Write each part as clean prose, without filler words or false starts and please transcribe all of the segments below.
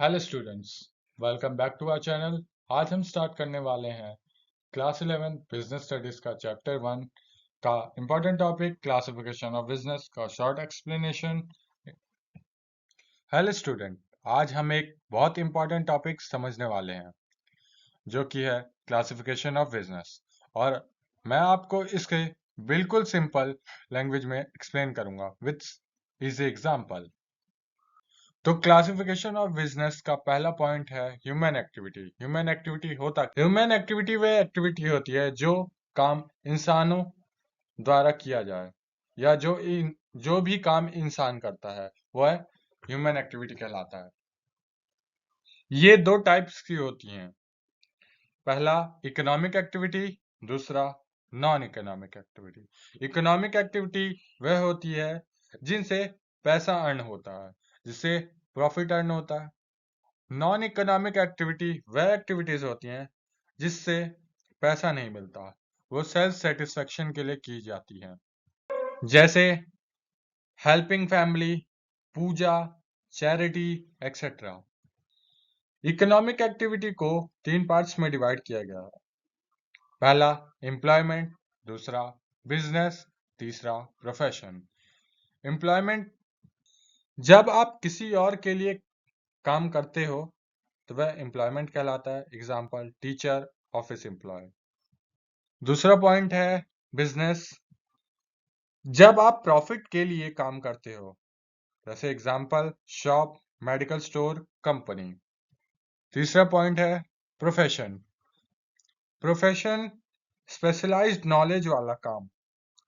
Hello students, welcome back to our channel. आज हम start करने वाले हैं क्लास 11 बिजनेस स्टडीज का चैप्टर 1 का important topic classification of business का शॉर्ट एक्सप्लेनेशन। हेलो स्टूडेंट, आज हम एक बहुत इम्पोर्टेंट टॉपिक समझने वाले हैं जो कि है क्लासिफिकेशन ऑफ बिजनेस, और मैं आपको इसके बिल्कुल सिंपल लैंग्वेज में एक्सप्लेन करूंगा विथ इजी एग्जाम्पल। तो क्लासिफिकेशन ऑफ बिजनेस का पहला पॉइंट है ह्यूमन एक्टिविटी। ह्यूमन एक्टिविटी वह एक्टिविटी होती है जो काम इंसानों द्वारा किया जाए, या जो भी काम इंसान करता है वह ह्यूमन एक्टिविटी कहलाता है। ये दो टाइप्स की होती हैं, पहला इकोनॉमिक एक्टिविटी, दूसरा non economic activity. Economic activity वह होती है जिनसे पैसा अर्न होता है, जिससे प्रॉफिट अर्न होता है। नॉन इकोनॉमिक एक्टिविटी वह एक्टिविटीज होती हैं जिससे पैसा नहीं मिलता, वो सेल्फ सेटिस्फेक्शन के लिए की जाती हैं, जैसे हेल्पिंग फैमिली, पूजा, चैरिटी एक्सेट्रा। इकोनॉमिक एक्टिविटी को तीन पार्ट्स में डिवाइड किया गया है, पहला एम्प्लॉयमेंट, दूसरा बिजनेस, तीसरा प्रोफेशन। एम्प्लॉयमेंट, जब आप किसी और के लिए काम करते हो तो वह एम्प्लॉयमेंट कहलाता है, एग्जाम्पल टीचर, ऑफिस एम्प्लॉय। दूसरा पॉइंट है बिजनेस, जब आप प्रॉफिट के लिए काम करते हो, जैसे example shop, medical store, company. तीसरा पॉइंट है प्रोफेशन। प्रोफेशन स्पेशलाइज्ड नॉलेज वाला काम,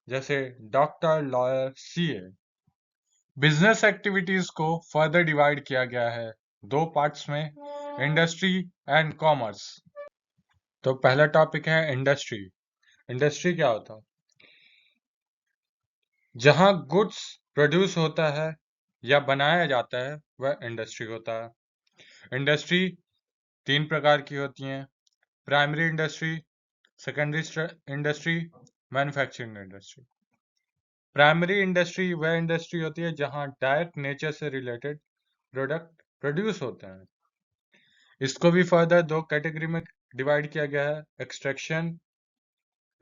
जैसे doctor, lawyer, CA. Business activities को फर्दर डिवाइड किया गया है दो पार्ट्स में, इंडस्ट्री एंड कॉमर्स। तो पहला टॉपिक है इंडस्ट्री। इंडस्ट्री क्या होता है? जहां गुड्स प्रोड्यूस होता है या बनाया जाता है वह इंडस्ट्री होता है। इंडस्ट्री तीन प्रकार की होती हैं, primary industry, secondary industry, manufacturing industry. Primary industry वह इंडस्ट्री होती है जहां डायरेक्ट नेचर से रिलेटेड प्रोडक्ट प्रोड्यूस होते हैं। इसको भी फर्दर दो कैटेगरी में डिवाइड किया गया है, एक्सट्रैक्शन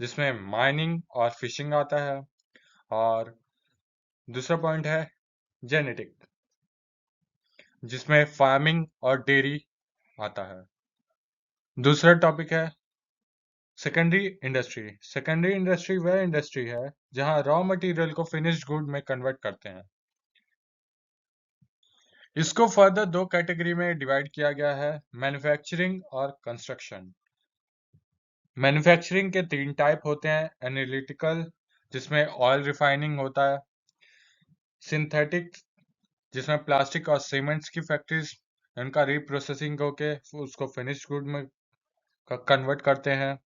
जिसमें माइनिंग और फिशिंग आता है, और दूसरा पॉइंट है जेनेटिक जिसमें फार्मिंग और डेयरी आता है। दूसरा टॉपिक है सेकेंडरी इंडस्ट्री। सेकेंडरी इंडस्ट्री वह इंडस्ट्री है जहां रॉ मटेरियल को फिनिश्ड गुड में कन्वर्ट करते हैं। इसको फर्दर दो कैटेगरी में डिवाइड किया गया है, मैन्युफैक्चरिंग और कंस्ट्रक्शन। मैन्युफैक्चरिंग के तीन टाइप होते हैं, एनालिटिकल जिसमें ऑयल रिफाइनिंग होता है, सिंथेटिक जिसमें प्लास्टिक और सीमेंट्स की फैक्ट्रीज उनका रिप्रोसेसिंग होके उसको फिनिश्ड गुड में कन्वर्ट करते हैं,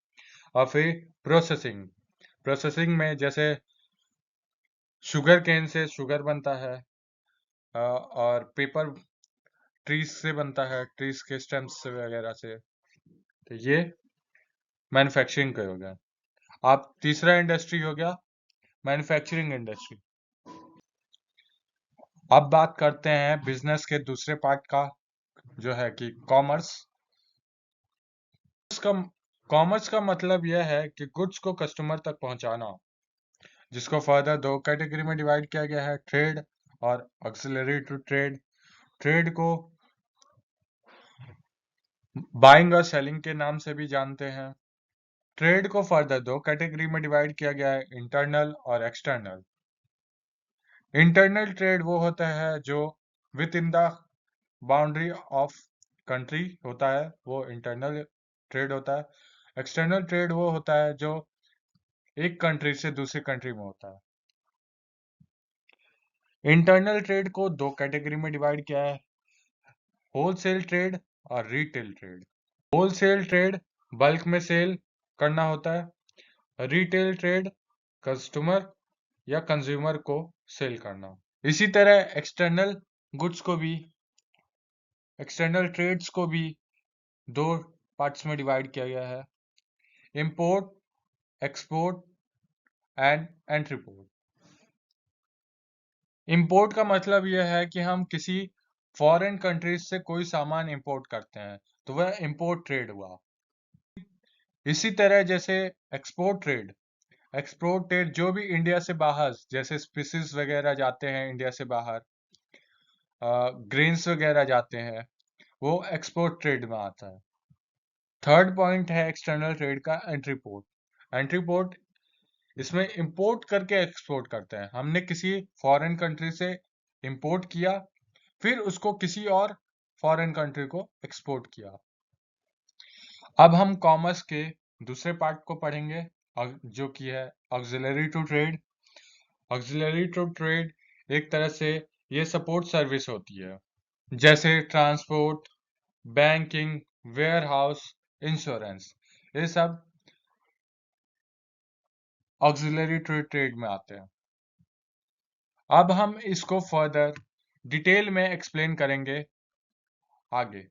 और फिर प्रोसेसिंग। प्रोसेसिंग में जैसे शुगर केन से शुगर बनता है, और पेपर ट्रीज से बनता है, ट्रीज के स्टेम्स से वगैरह से। तो ये मैन्युफैक्चरिंग का हो गया। आप तीसरा इंडस्ट्री हो गया मैन्युफैक्चरिंग इंडस्ट्री। अब बात करते हैं बिजनेस के दूसरे पार्ट का, जो है कि कॉमर्स। कॉमर्स का मतलब यह है कि गुड्स को कस्टमर तक पहुंचाना, जिसको फर्दर दो कैटेगरी में डिवाइड किया गया है, ट्रेड और ऑक्सिलरी टू ट्रेड। ट्रेड को बाइंग और सेलिंग के नाम से भी जानते हैं। ट्रेड को फर्दर दो कैटेगरी में डिवाइड किया गया है, इंटरनल और एक्सटर्नल। इंटरनल ट्रेड वो होता है जो with in the boundary of country होता है, वो इंटरनल ट्रेड होता है। एक्सटर्नल ट्रेड वो होता है जो एक कंट्री से दूसरी कंट्री में होता है। इंटरनल ट्रेड को दो कैटेगरी में डिवाइड किया है, होलसेल ट्रेड और retail trade. Wholesale trade bulk में सेल करना होता है, रिटेल ट्रेड कस्टमर या कंज्यूमर को सेल करना। इसी तरह एक्सटर्नल ट्रेड्स को भी दो पार्ट्स में डिवाइड किया गया है, इंपोर्ट, एक्सपोर्ट एंड एंट्रीपोर्ट। इंपोर्ट का मतलब यह है कि हम किसी फॉरेन कंट्रीज से कोई सामान इंपोर्ट करते हैं तो वह इंपोर्ट ट्रेड हुआ। इसी तरह जैसे एक्सपोर्ट ट्रेड जो भी इंडिया से बाहर, जैसे स्पीसीज वगैरह जाते हैं इंडिया से बाहर, ग्रेन्स वगैरह जाते हैं, वो एक्सपोर्ट ट्रेड में आता है। थर्ड पॉइंट है एक्सटर्नल ट्रेड का एंट्री पोर्ट। एंट्री पोर्ट इसमें इंपोर्ट करके एक्सपोर्ट करते हैं। हमने किसी फॉरेन कंट्री से इंपोर्ट किया, फिर उसको किसी और फॉरेन कंट्री को एक्सपोर्ट किया। अब हम कॉमर्स के दूसरे पार्ट को पढ़ेंगे, जो कि है auxiliary to trade. Auxiliary to trade एक तरह से ये सपोर्ट सर्विस होती है, जैसे ट्रांसपोर्ट, बैंकिंग, वेयरहाउस, इंश्योरेंस, ये सब ऑक्सिलरी टू ट्रेड में आते हैं। अब हम इसको फर्दर डिटेल में एक्सप्लेन करेंगे आगे।